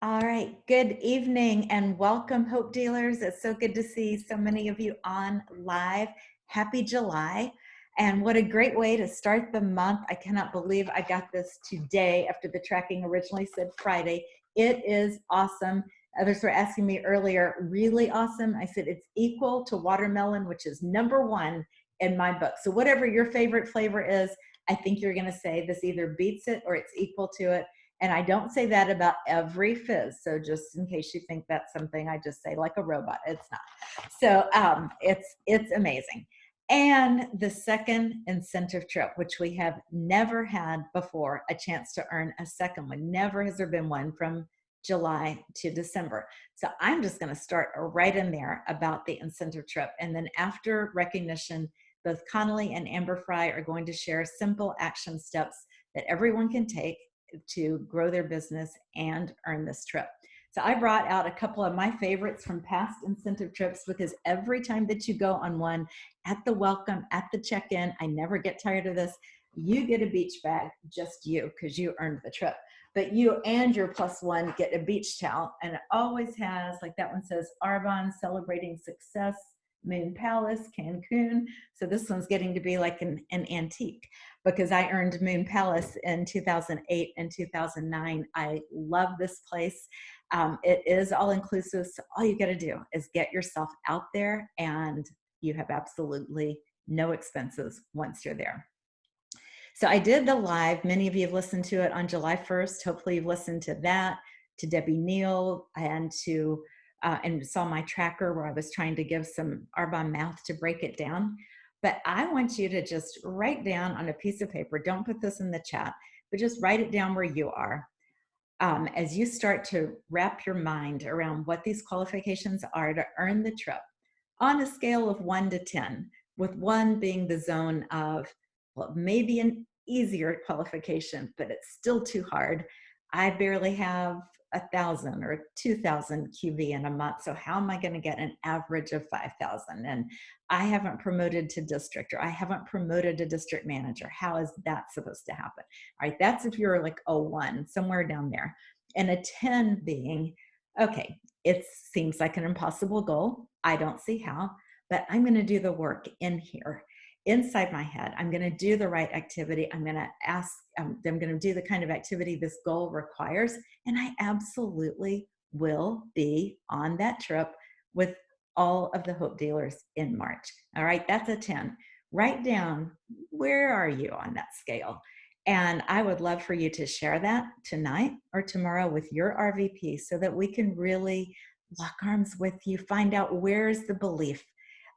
All right, good evening and welcome, Hope Dealers. It's so good to see so many of you on live. Happy July. And what a great way to start the month. I cannot believe I got this today after the tracking originally said Friday. It is awesome. Others were asking me earlier, really awesome? I said it's equal to watermelon, which is #1 in my book. So whatever your favorite flavor is, I think you're going to say this either beats it or it's equal to it. And I don't say that about every fizz. So just in case you think that's something I just say like a robot, it's not. So it's amazing. And the second incentive trip, which we have never had before, a chance to earn a second one. Never has there been one from July to December. So I'm just going to start right in there about the incentive trip. And then after recognition, both Connolly and Amber Fry are going to share simple action steps that everyone can take to grow their business and earn this trip. So I brought out a couple of my favorites from past incentive trips because every time that you go on one, at the welcome, at the check-in, I never get tired of this, you get a beach bag, just you, because you earned the trip. But you and your +1 get a beach towel, and it always has, like that one says, Arbonne celebrating success, Moon Palace, Cancun. So this one's getting to be like an antique because I earned Moon Palace in 2008 and 2009. I love this place. It is all inclusive. So all you got to do is get yourself out there and you have absolutely no expenses once you're there. So I did the live. Many of you have listened to it on July 1st. Hopefully you've listened to that, to Debbie Neal, and to and saw my tracker where I was trying to give some Arbonne math to break it down. But I want you to just write down on a piece of paper, don't put this in the chat, but just write it down where you are. As you start to wrap your mind around what these qualifications are to earn the trip on a scale of 1 to 10, with 1 being the zone of, well, maybe an easier qualification, but it's still too hard. I barely have 1,000 or 2,000 QV in a month. So how am I going to get an average of 5,000? And I haven't promoted to district, or I haven't promoted to district manager. How is that supposed to happen? All right, that's if you're like a 1, somewhere down there. And a 10 being, okay, it seems like an impossible goal. I don't see how, but I'm going to do the work in here, inside my head. I'm going to do the right activity. I'm going to ask, I'm going to do the kind of activity this goal requires. And I absolutely will be on that trip with all of the Hope Dealers in March. All right, that's a 10. Write down, where are you on that scale? And I would love for you to share that tonight or tomorrow with your RVP so that we can really lock arms with you, find out where's the belief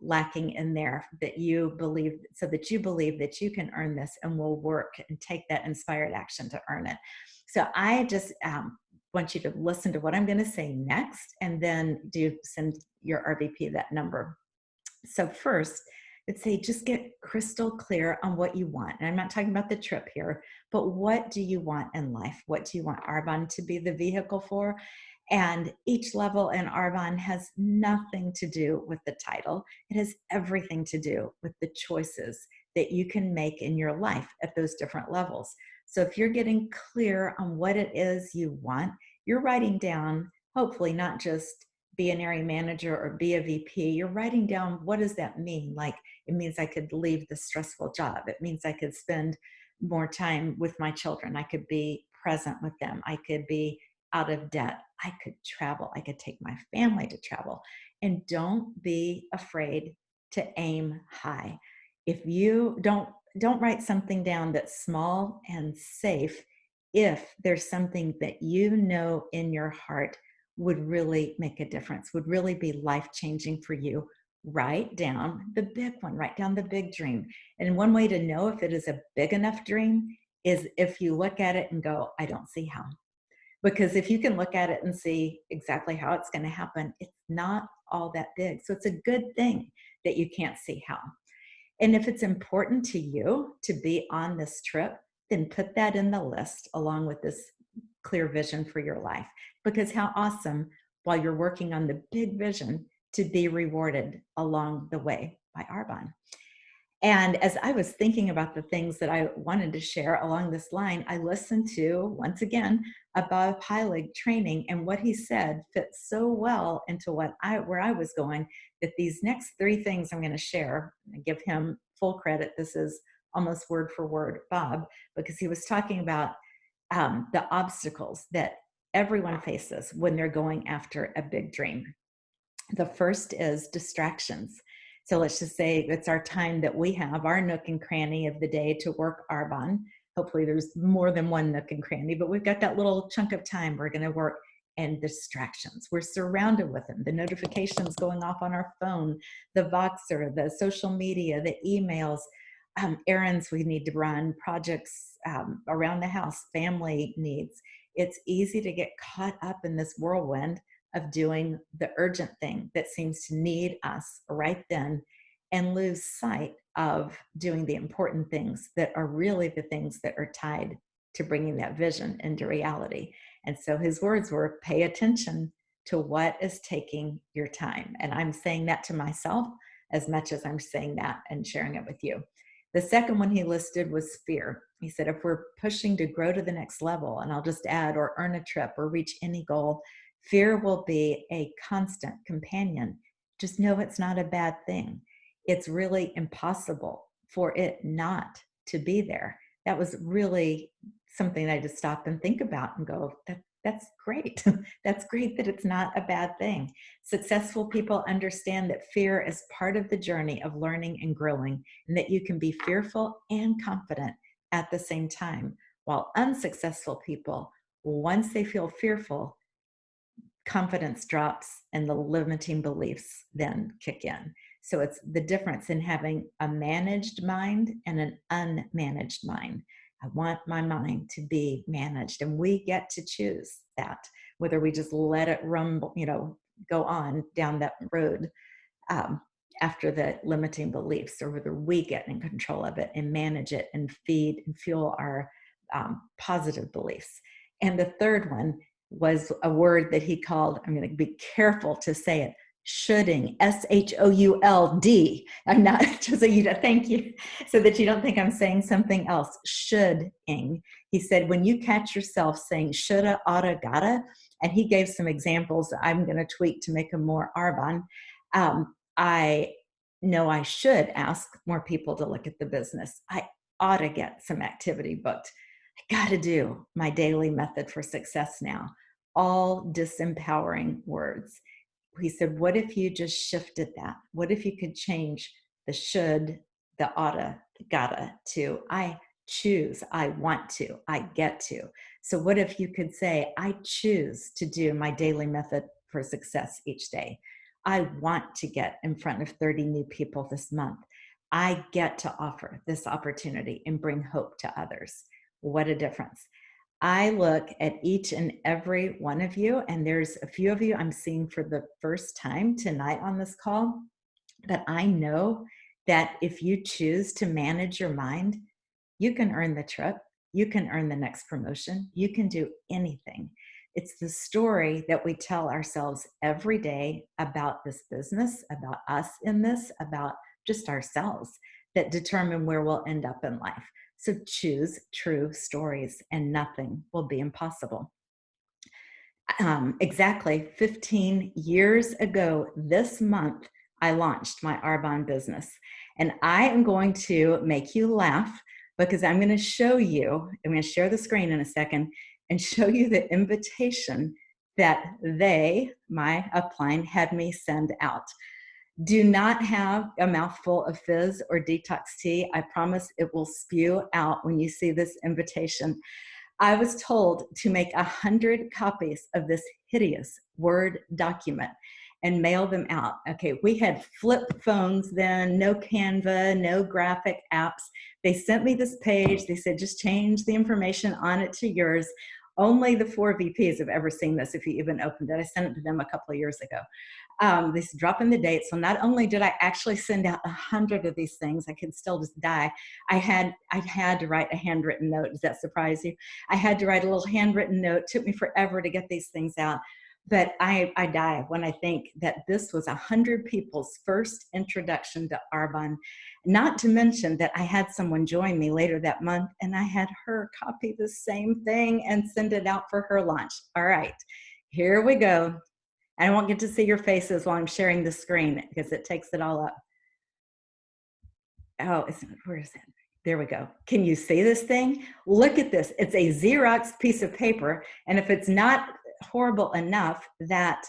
lacking in there that you believe, so that you believe that you can earn this, and will work and take that inspired action to earn it. So I just want you to listen to what I'm going to say next, and then do send your RVP that number. So first, let's say just get crystal clear on what you want. And I'm not talking about the trip here, but what do you want in life? What do you want Arbonne to be the vehicle for? And each level in Arbonne has nothing to do with the title. It has everything to do with the choices that you can make in your life at those different levels. So if you're getting clear on what it is you want, you're writing down, hopefully not just be an area manager or be a VP, you're writing down, what does that mean? Like, it means I could leave the stressful job. It means I could spend more time with my children. I could be present with them. I could be out of debt. I could travel. I could take my family to travel. And don't be afraid to aim high. If you don't write something down that's small and safe, if there's something that you know in your heart would really make a difference, would really be life-changing for you, write down the big one, write down the big dream. And one way to know if it is a big enough dream is if you look at it and go, I don't see how. Because if you can look at it and see exactly how it's going to happen, it's not all that big. So it's a good thing that you can't see how. And if it's important to you to be on this trip, then put that in the list along with this clear vision for your life. Because how awesome, while you're working on the big vision, to be rewarded along the way by Arbonne. And as I was thinking about the things that I wanted to share along this line, I listened to, once again, a Bob Heilig training, and what he said fits so well into where I was going, that these next three things I'm going to share, I give him full credit. This is almost word for word Bob, because he was talking about the obstacles that everyone faces when they're going after a big dream. The first is distractions. So let's just say it's our time that we have, our nook and cranny of the day to work Arbonne. Hopefully there's more than one nook and cranny, but we've got that little chunk of time we're going to work, and distractions. We're surrounded with them. The notifications going off on our phone, the Voxer, the social media, the emails, errands we need to run, projects around the house, family needs. It's easy to get caught up in this whirlwind of doing the urgent thing that seems to need us right then, and lose sight of doing the important things that are really the things that are tied to bringing that vision into reality. And so his words were, pay attention to what is taking your time. And I'm saying that to myself as much as I'm saying that and sharing it with you. The second one he listed was fear. He said, if we're pushing to grow to the next level, and I'll just add, or earn a trip or reach any goal, fear will be a constant companion. Just know it's not a bad thing. It's really impossible for it not to be there. That was really something I just stop and think about and go, that's great. That's great that it's not a bad thing. Successful people understand that fear is part of the journey of learning and growing, and that you can be fearful and confident at the same time. While unsuccessful people, once they feel fearful, confidence drops and the limiting beliefs then kick in. So it's the difference in having a managed mind and an unmanaged mind. I want my mind to be managed, and we get to choose that, whether we just let it rumble, go on down that road after the limiting beliefs, or whether we get in control of it and manage it and feed and fuel our positive beliefs. And the third one was a word that he called, I'm going to be careful to say it, shoulding, SHOULD. I'm not, just so you, thank you, so that you don't think I'm saying something else. Shoulding. He said, when you catch yourself saying shoulda, oughta, gotta, and he gave some examples I'm going to tweak to make them more Arbonne. I know I should ask more people to look at the business. I ought to get some activity booked. I got to do my daily method for success now. All disempowering words. He said, what if you just shifted that? What if you could change the should, the oughta, the gotta to I choose, I want to, I get to. So what if you could say, I choose to do my daily method for success each day. I want to get in front of 30 new people this month. I get to offer this opportunity and bring hope to others. What a difference. I look at each and every one of you, and there's a few of you I'm seeing for the first time tonight on this call, but I know that if you choose to manage your mind, you can earn the trip, you can earn the next promotion, you can do anything. It's the story that we tell ourselves every day about this business, about us in this, about just ourselves, that determine where we'll end up in life. So choose true stories and nothing will be impossible. Exactly 15 years ago this month, I launched my Arbonne business. And I am going to make you laugh, because I'm going to show you, I'm going to share the screen in a second and show you the invitation that my upline, had me send out. Do not have a mouthful of fizz or detox tea. I promise it will spew out when you see this invitation. I was told to make 100 copies of this hideous Word document and mail them out. Okay, we had flip phones then, no Canva, no graphic apps. They sent me this page. They said, just change the information on it to yours. Only the 4 VPs have ever seen this, if you even opened it. I sent it to them a couple of years ago. They said, drop in the date. So not only did I actually send out 100 of these things, I could still just die. I had to write a handwritten note. Does that surprise you? I had to write a little handwritten note. It took me forever to get these things out. But I die when I think that this was 100 people's first introduction to Arbonne. Not to mention that I had someone join me later that month and I had her copy the same thing and send it out for her launch. All right, here we go. I won't get to see your faces while I'm sharing the screen because it takes it all up. Oh, where is it? There we go. Can you see this thing? Look at this. It's a Xerox piece of paper. And if it's not horrible enough that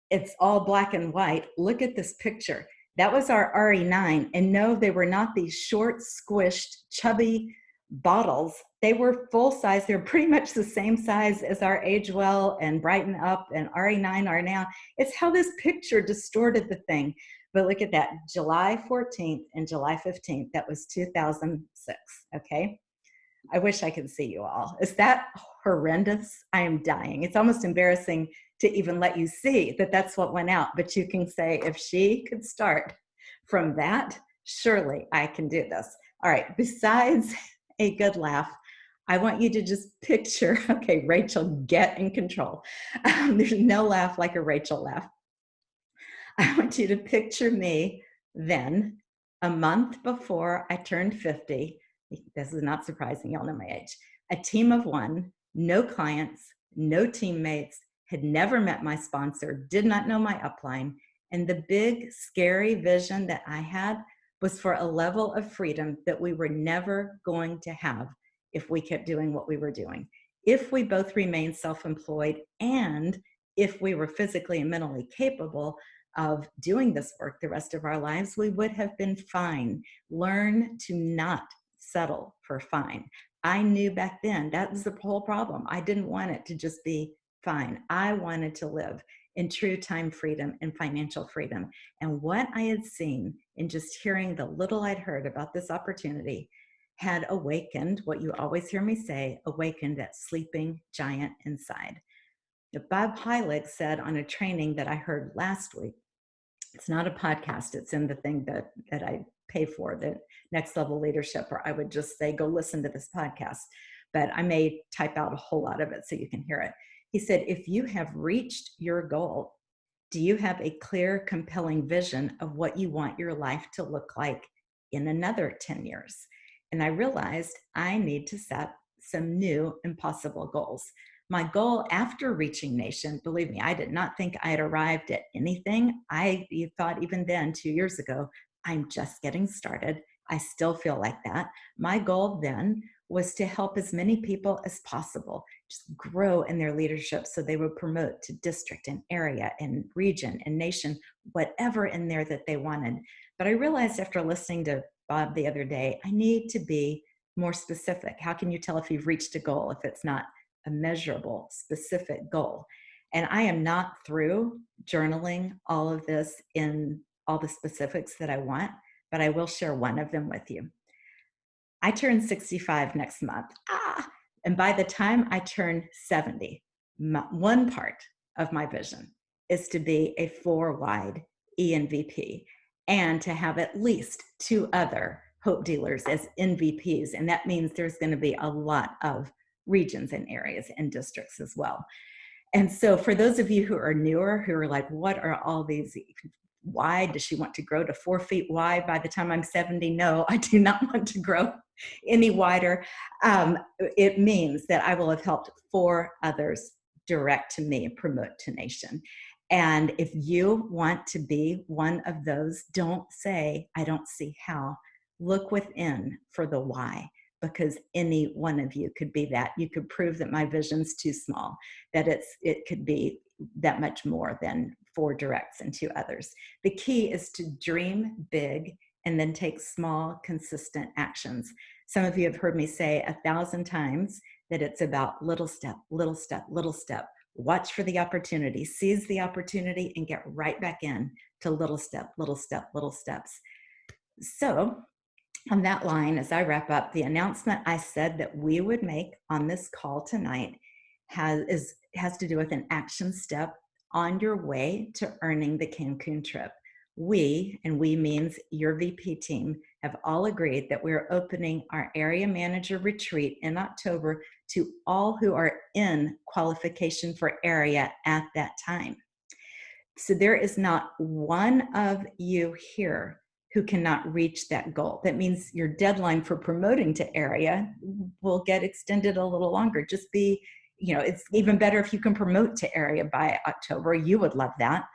it's all black and white, look at this picture. That was our RE9. And no, they were not these short, squished, chubby bottles. They were full size. They're pretty much the same size as our Age Well and Brighten Up and RE9 are now. It's how this picture distorted the thing. But look at that, July 14th and July 15th. That was 2006, okay? I wish I could see you all. Is that horrendous? I am dying. It's almost embarrassing to even let you see that that's what went out. But you can say, if she could start from that, surely I can do this. All right, besides a good laugh, I want you to just picture, okay, Rachel, get in control. There's no laugh like a Rachel laugh. I want you to picture me then, a month before I turned 50. This is not surprising, y'all know my age. A team of one, no clients, no teammates, had never met my sponsor, did not know my upline. And the big, scary vision that I had was for a level of freedom that we were never going to have if we kept doing what we were doing. If we both remained self-employed and if we were physically and mentally capable of doing this work the rest of our lives, we would have been fine. Learn to not settle for fine. I knew back then that was the whole problem. I didn't want it to just be fine. I wanted to live in true time freedom and financial freedom. And what I had seen in just hearing the little I'd heard about this opportunity had awakened what you always hear me say, awakened that sleeping giant inside. Bob Heilig said on a training that I heard last week, it's not a podcast, it's in the thing that I pay for, the Next Level Leadership, or I would just say, go listen to this podcast. But I may type out a whole lot of it so you can hear it. He said, if you have reached your goal, do you have a clear, compelling vision of what you want your life to look like in another 10 years? And I realized I need to set some new impossible goals. My goal after reaching Nation, believe me, I did not think I had arrived at anything. I thought even then, 2 years ago, I'm just getting started. I still feel like that. My goal then was to help as many people as possible just grow in their leadership so they would promote to district and area and region and nation, whatever in there that they wanted. But I realized after listening to Bob the other day, I need to be more specific. How can you tell if you've reached a goal if it's not a measurable, specific goal? And I am not through journaling all of this in all the specifics that I want, but I will share one of them with you. I turn 65 next month. And by the time I turn 70, one part of my vision is to be a 4-wide ENVP and to have at least 2 other Hope Dealers as NVPs. And that means there's going to be a lot of regions and areas and districts as well. And so for those of you who are newer, who are like, what are all these? Wide? Does she want to grow to 4 feet wide by the time I'm 70? No, I do not want to grow any wider. It means that I will have helped 4 others direct to me and promote to Nation. And if you want to be one of those, don't say, I don't see how. Look within for the why, because any one of you could be that. You could prove that my vision's too small, that it could be that much more than 4 directs and 2 others. The key is to dream big and then take small, consistent actions. Some of you have heard me say 1,000 times that it's about little step, little step, little step. Watch for the opportunity, seize the opportunity, and get right back in to little step, little step, little steps. So on that line, as I wrap up, the announcement I said that we would make on this call tonight has to do with an action step on your way to earning the Cancun trip. we, and we means your VP team, have all agreed that we're opening our area manager retreat in October to all who are in qualification for area at that time. So there is not one of you here who cannot reach that goal. That means your deadline for promoting to area will get extended a little longer. Just be, it's even better if you can promote to area by October. You would love that.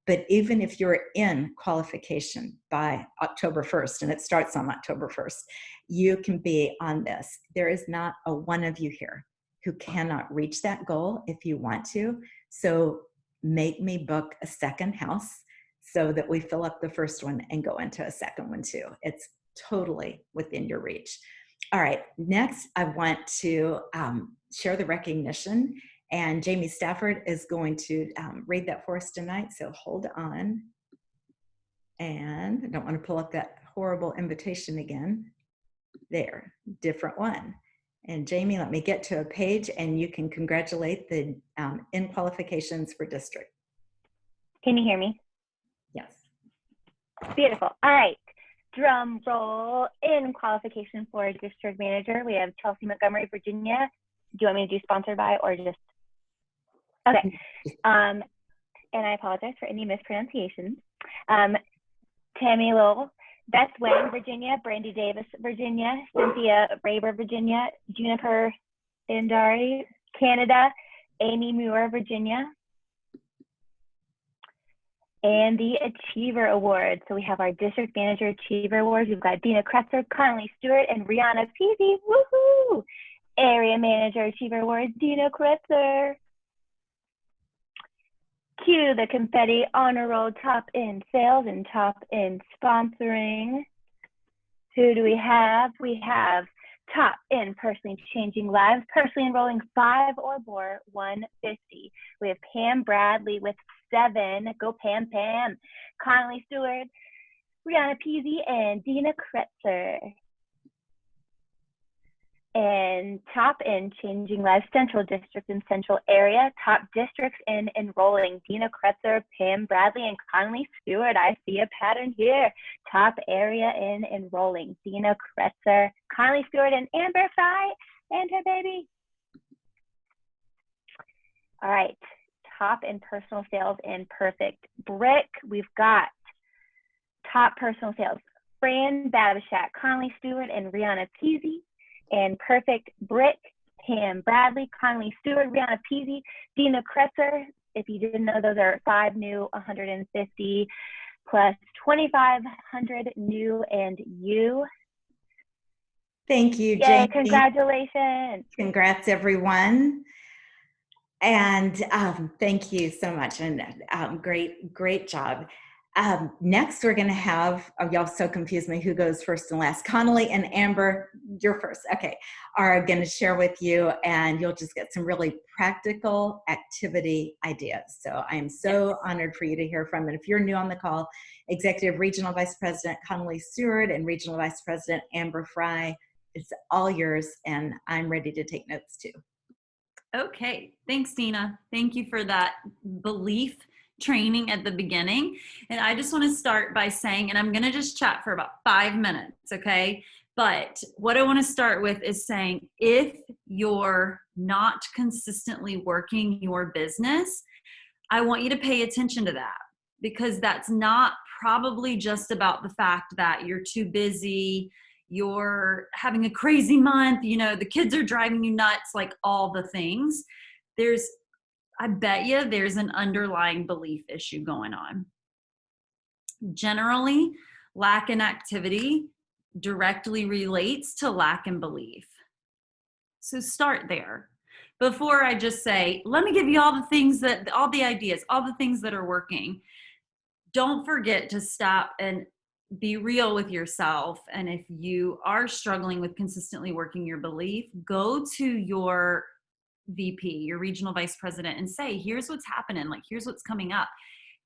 But even if you're in qualification by October 1st, and it starts on October 1st, you can be on this. There is not a one of you here who cannot reach that goal if you want to. So make me book a second house so that we fill up the first one and go into a second one too. It's totally within your reach. All right, next I want to share the recognition, and Jamie Stafford is going to read that for us tonight, so hold on. And I don't want to pull up that horrible invitation again. There, different one. And Jamie, let me get to a page and you can congratulate the in qualifications for district. Can you hear me? Yes. Beautiful. All right. Drum roll. In qualification for district manager, we have Chelsea Montgomery, Virginia. Do you want me to do sponsored by or just? Okay. And I apologize for any mispronunciations. Tammy Lowell, Beth Wang, Virginia, Brandy Davis, Virginia, Cynthia Raber, Virginia, Juniper Bandari, Canada, Amy Muir, Virginia, and the Achiever Award. So we have our District Manager Achiever Awards. We've got Dina Kretzer, Connolly Stewart, and Rihanna Peasy. Woohoo! Area Manager Achiever Award, Dina Kretzer. Cue the confetti honor roll, top in sales and top in sponsoring. Who do we have? We have top in personally changing lives, personally enrolling 5 or more, 150. We have Pam Bradley with 7. Go Pam Pam. Connolly Stewart, Rihanna Peasy, and Dina Kretzer. And top in changing lives, Central District and Central Area. Top districts in enrolling, Dina Kretzer, Pam Bradley, and Connolly Stewart. I see a pattern here. Top area in enrolling, Dina Kretzer, Connolly Stewart, and Amber Fry and her baby. All right, top in personal sales and perfect brick. We've got top personal sales, Fran Babishat, Connolly Stewart, and Rihanna Peasy. And perfect brick, Pam Bradley, Connolly Stewart, Rihanna Peasy, Dina Kretzer. If you didn't know, those are 5 new, 150 plus 2,500 new and you. Thank you, Yay, Jamie. congratulations. Congrats, everyone. And thank you so much. And great job. Next, we're going to have, y'all so confused me, who goes first and last. Connolly and Amber, you're first. Okay, are going to share with you, and you'll just get some really practical activity ideas. So I am so honored for you to hear from. And if you're new on the call, Executive Regional Vice President Connolly Stewart and Regional Vice President Amber Fry, it's all yours, and I'm ready to take notes too. Okay, thanks, Dina. Thank you for that belief training at the beginning. And I just want to start by saying, and I'm going to just chat for about 5 minutes, okay? But what I want to start with is saying, if you're not consistently working your business, I want you to pay attention to that, because that's not probably just about the fact that you're too busy, you're having a crazy month, you know, the kids are driving you nuts, like all the things. I bet you there's an underlying belief issue going on. Generally, lack in activity directly relates to lack in belief. So start there. Before I just say, let me give you all the ideas, all the things that are working. Don't forget to stop and be real with yourself. And if you are struggling with consistently working your belief, go to your VP, your regional vice president, and say, here's what's happening, like here's what's coming up.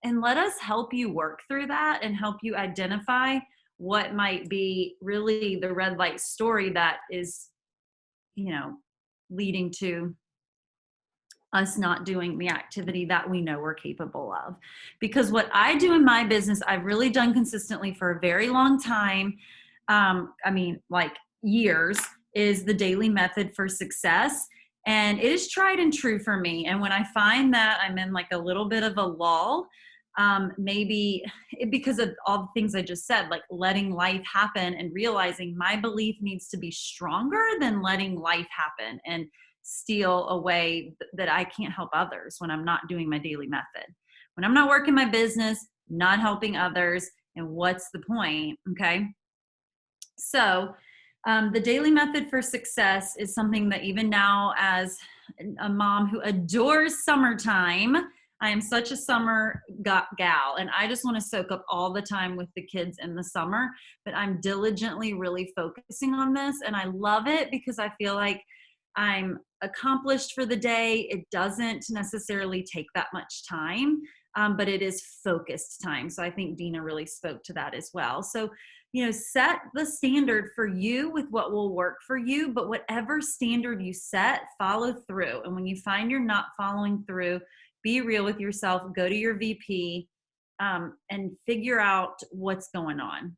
And let us help you work through that and help you identify what might be really the red light story that is, you know, leading to us not doing the activity that we know we're capable of. Because what I do in my business, I've really done consistently for a very long time. I mean, like years, is the daily method for success. And it is tried and true for me. And when I find that I'm in like a little bit of a lull, maybe because of all the things I just said, like letting life happen and realizing my belief needs to be stronger than letting life happen and steal away that I can't help others when I'm not doing my daily method. When I'm not working my business, not helping others, and what's the point? Okay. So, the daily method for success is something that even now, as a mom who adores summertime, I am such a summer gal, and I just want to soak up all the time with the kids in the summer. But I'm diligently really focusing on this, and I love it because I feel like I'm accomplished for the day. It doesn't necessarily take that much time, but it is focused time. So I think Dina really spoke to that as well. So, set the standard for you with what will work for you, but whatever standard you set, follow through. And when you find you're not following through, be real with yourself, go to your VP, and figure out what's going on.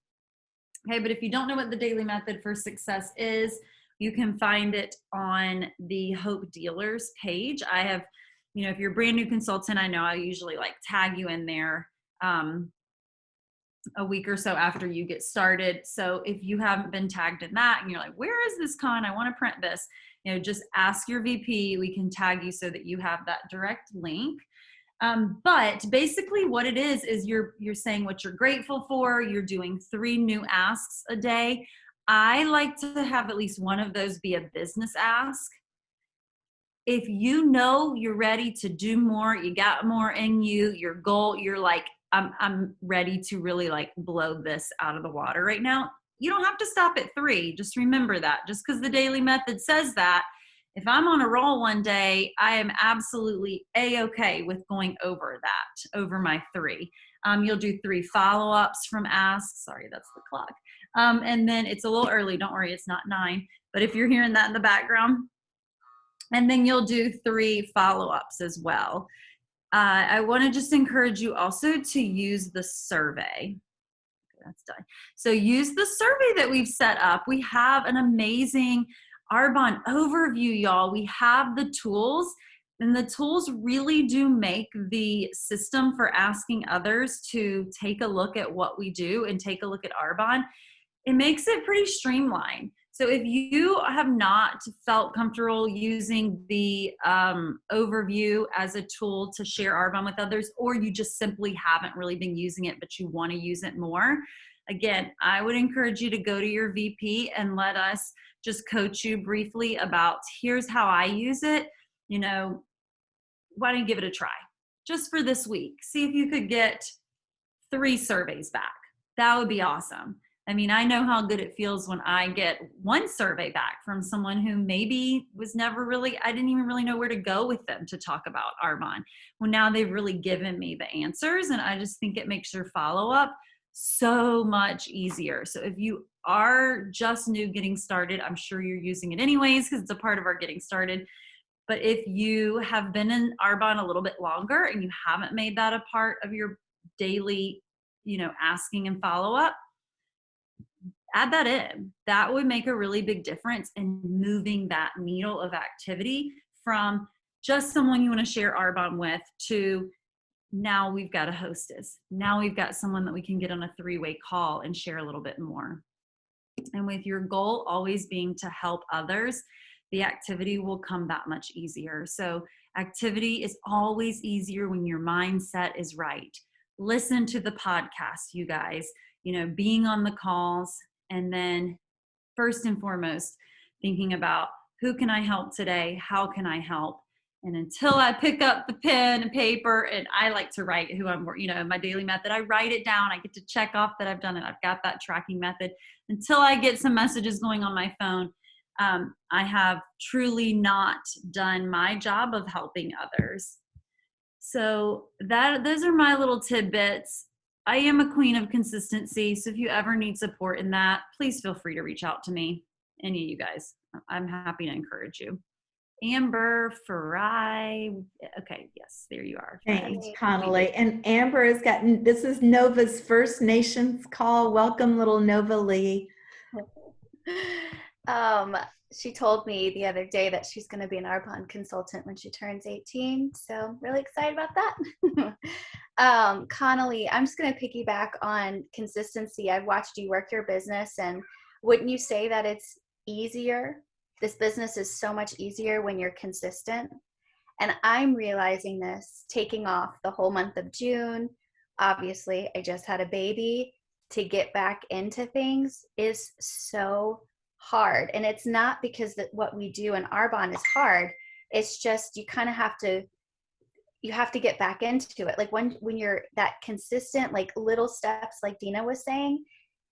Okay, but if you don't know what the daily method for success is, you can find it on the Hope Dealers page. I have, if you're a brand new consultant, I know I usually like tag you in there a week or so after you get started. So if you haven't been tagged in that and you're like, where is this con? I want to print this, just ask your VP. We can tag you so that you have that direct link. But basically what it is you're saying what you're grateful for. You're doing 3 new asks a day. I like to have at least one of those be a business ask. If you know you're ready to do more, you got more in you, your goal, you're like, I'm ready to really like blow this out of the water right now. You don't have to stop at 3. Just remember that. Just because the daily method says that, if I'm on a roll one day, I am absolutely A-okay with going over my 3. You'll do 3 follow-ups from asks. Sorry, that's the clock. And then it's a little early. Don't worry, it's not 9. But if you're hearing that in the background, and then you'll do 3 follow-ups as well. I want to just encourage you also to use the survey. Okay, that's done. So use the survey that we've set up. We have an amazing Arbonne overview, y'all. We have the tools, and the tools really do make the system for asking others to take a look at what we do and take a look at Arbonne. It makes it pretty streamlined. So if you have not felt comfortable using the overview as a tool to share Arbonne with others, or you just simply haven't really been using it, but you want to use it more, again, I would encourage you to go to your VP and let us just coach you briefly about, here's how I use it. Why don't you give it a try just for this week? See if you could get 3 surveys back. That would be awesome. I mean, I know how good it feels when I get 1 survey back from someone who maybe was never really, I didn't even really know where to go with them to talk about Arbonne. Well, now they've really given me the answers, and I just think it makes your follow-up so much easier. So if you are just new getting started, I'm sure you're using it anyways because it's a part of our getting started. But if you have been in Arbonne a little bit longer and you haven't made that a part of your daily, asking and follow-up, add that in. That would make a really big difference in moving that needle of activity from just someone you want to share Arbonne with to now we've got a hostess. Now we've got someone that we can get on a 3-way call and share a little bit more. And with your goal always being to help others, the activity will come that much easier. So activity is always easier when your mindset is right. Listen to the podcast, you guys, being on the calls, and then first and foremost, thinking about who can I help today? How can I help? And until I pick up the pen and paper, and I like to write who I'm, my daily method, I write it down. I get to check off that I've done it. I've got that tracking method. Until I get some messages going on my phone, I have truly not done my job of helping others. So those are my little tidbits. I am a queen of consistency. So if you ever need support in that, please feel free to reach out to me, any of you guys. I'm happy to encourage you. Amber Farai. Okay, yes, there you are. Thanks, Friend. Connolly. And Amber has gotten, this is Nova's first Nations call. Welcome, little Nova Lee. Um, she told me the other day that she's going to be an Arbonne consultant when she turns 18. So really excited about that. Connolly, I'm just going to piggyback on consistency. I've watched you work your business, and wouldn't you say that it's easier? This business is so much easier when you're consistent. And I'm realizing this taking off the whole month of June. Obviously, I just had a baby. To get back into things is so hard. And it's not because that what we do in Arbonne is hard. It's just you kind of have to get back into it. Like when you're that consistent, like little steps, like Dina was saying,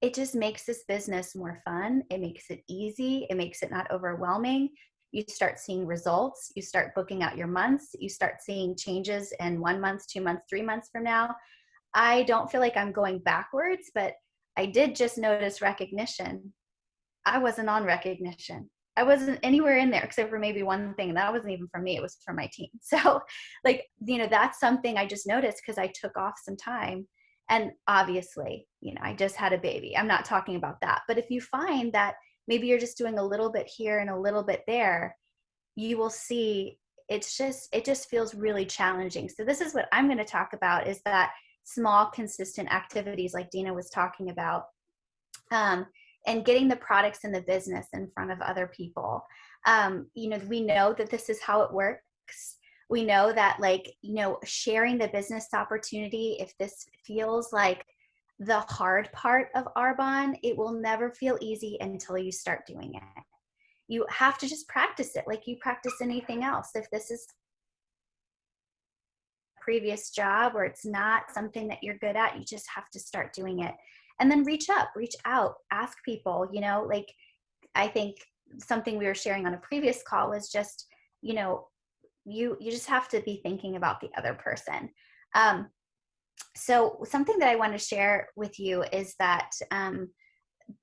it just makes this business more fun. It makes it easy. It makes it not overwhelming. You start seeing results. You start booking out your months. You start seeing changes in 1 month, 2 months, 3 months from now. I don't feel like I'm going backwards, but I did just notice recognition. I wasn't on recognition. I wasn't anywhere in there except for maybe one thing. That wasn't even from me. It was from my team. So like, that's something I just noticed because I took off some time. And obviously, I just had a baby. I'm not talking about that. But if you find that maybe you're just doing a little bit here and a little bit there, you will see it just feels really challenging. So this is what I'm going to talk about, is that small, consistent activities like Dina was talking about, and getting the products in the business in front of other people. We know that this is how it works. We know that sharing the business opportunity, if this feels like the hard part of Arbonne, it will never feel easy until you start doing it. You have to just practice it like you practice anything else. If this is a previous job or it's not something that you're good at, you just have to start doing it. And then reach out, ask people, I think something we were sharing on a previous call was just, you just have to be thinking about the other person. So something that I want to share with you is that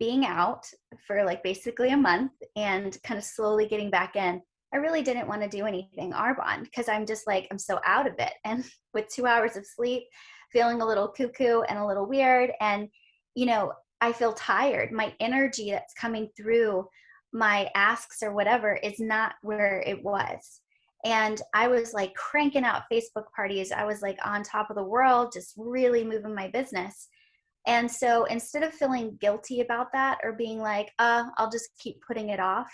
being out for basically a month and kind of slowly getting back in, I really didn't want to do anything Arbonne because I'm just I'm so out of it. And with 2 hours of sleep, feeling a little cuckoo and a little weird. And, I feel tired. My energy that's coming through my asks or whatever is not where it was. And I was cranking out Facebook parties. I was on top of the world, just really moving my business. And so instead of feeling guilty about that or being I'll just keep putting it off,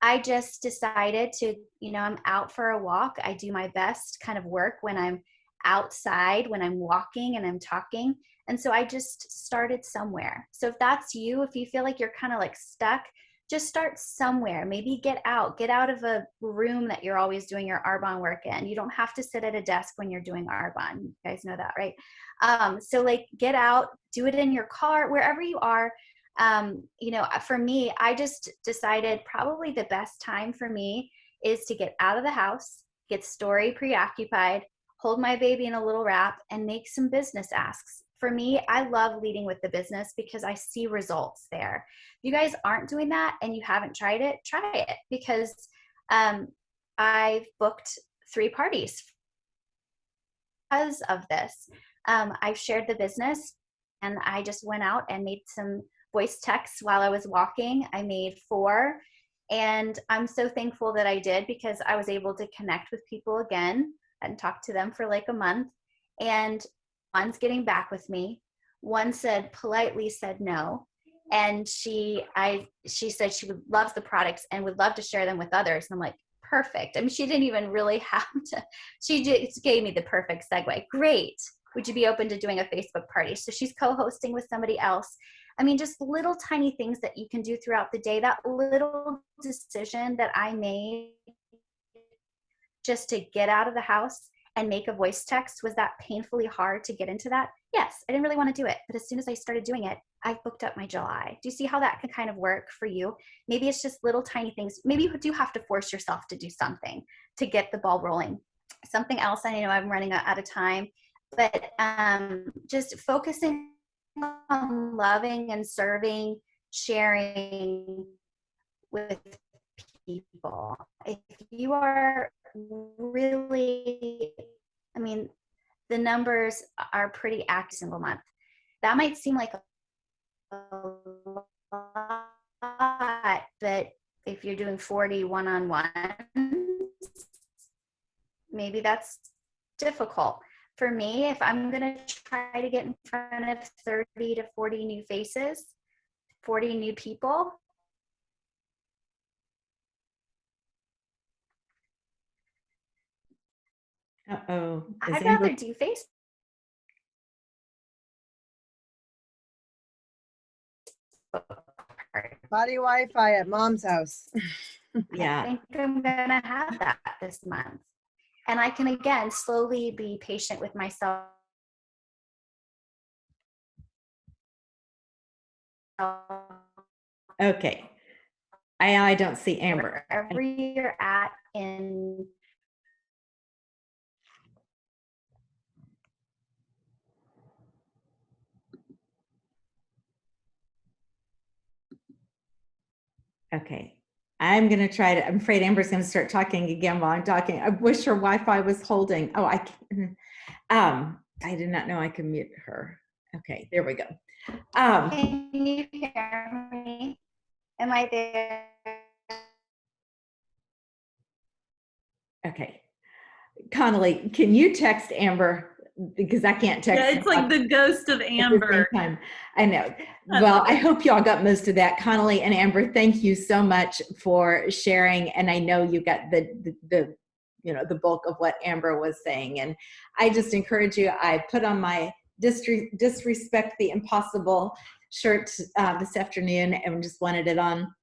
I just decided to, I'm out for a walk. I do my best kind of work when I'm outside, when I'm walking and I'm talking. And so I just started somewhere. So if that's you, if you feel like you're kind of stuck, just start somewhere. Maybe get out of a room that you're always doing your Arbonne work in. You don't have to sit at a desk when you're doing Arbonne. You guys know that, right? So get out, do it in your car, wherever you are. For me, I just decided probably the best time for me is to get out of the house, get story preoccupied, hold my baby in a little wrap, and make some business asks. For me, I love leading with the business because I see results there. If you guys aren't doing that and you haven't tried it, try it, because I've booked 3 parties because of this. I've shared the business, and I just went out and made some voice texts while I was walking. I made 4, and I'm so thankful that I did because I was able to connect with people again and talk to them for a month. And one's getting back with me. One politely said no. And she said she would love the products and would love to share them with others. And I'm perfect. I mean, she didn't even really have to, she just gave me the perfect segue. Great. Would you be open to doing a Facebook party? So she's co-hosting with somebody else. I mean, just little tiny things that you can do throughout the day. That little decision that I made just to get out of the house and make a voice text, was that painfully hard to get into that? Yes, I didn't really want to do it. But as soon as I started doing it, I booked up my July. Do you see how that can kind of work for you? Maybe it's just little tiny things. Maybe you do have to force yourself to do something to get the ball rolling. Something else, I know I'm running out of time, but just focusing on loving and serving, sharing with people. If you are really, I mean, the numbers are pretty active single month. That might seem like a lot, but if you're doing 40 one-on-ones, maybe that's difficult. For me, if I'm going to try to get in front of 30 to 40 new faces, 40 new people, Uh-oh. I'd rather do Facebook. Body Wi-Fi at mom's house. Yeah. I think I'm gonna have that this month. And I can, again, slowly be patient with myself. Okay. I don't see Amber. Wherever you're at in. Okay. I'm going to try to, I'm afraid Amber's going to start talking again while I'm talking. I wish her Wi-Fi was holding. Oh, I did not know I could mute her. Okay, there we go. Can you hear me? Am I there? Okay. Connolly, can you text Amber? Because I can't text. Yeah, it's like the ghost of Amber. At the same time. I know. Well, I hope y'all got most of that. Connolly and Amber, thank you so much for sharing. And I know you got the bulk of what Amber was saying. And I just encourage you, I put on my Disrespect the Impossible shirt this afternoon and just wanted it on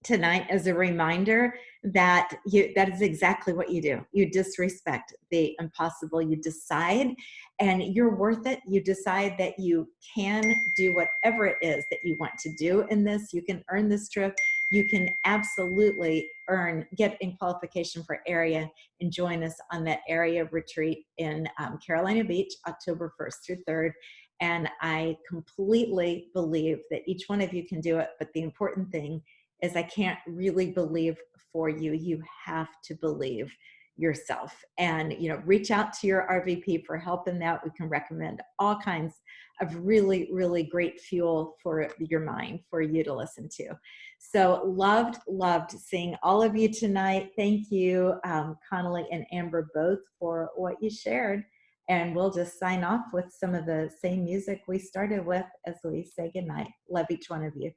tonight as a reminder that that is exactly what you do. You disrespect the impossible. You decide, and you're worth it. You decide that you can do whatever it is that you want to do in this. You can earn this trip. You can absolutely get in qualification for area and join us on that area retreat in Carolina Beach, October 1st through 3rd. And I completely believe that each one of you can do it. But the important thing is I can't really believe for you. You have to believe yourself, and reach out to your RVP for help in that. We can recommend all kinds of really, really great fuel for your mind for you to listen to. So loved seeing all of you tonight. Thank you, Connolly and Amber, both for what you shared. And we'll just sign off with some of the same music we started with as we say goodnight. Love each one of you.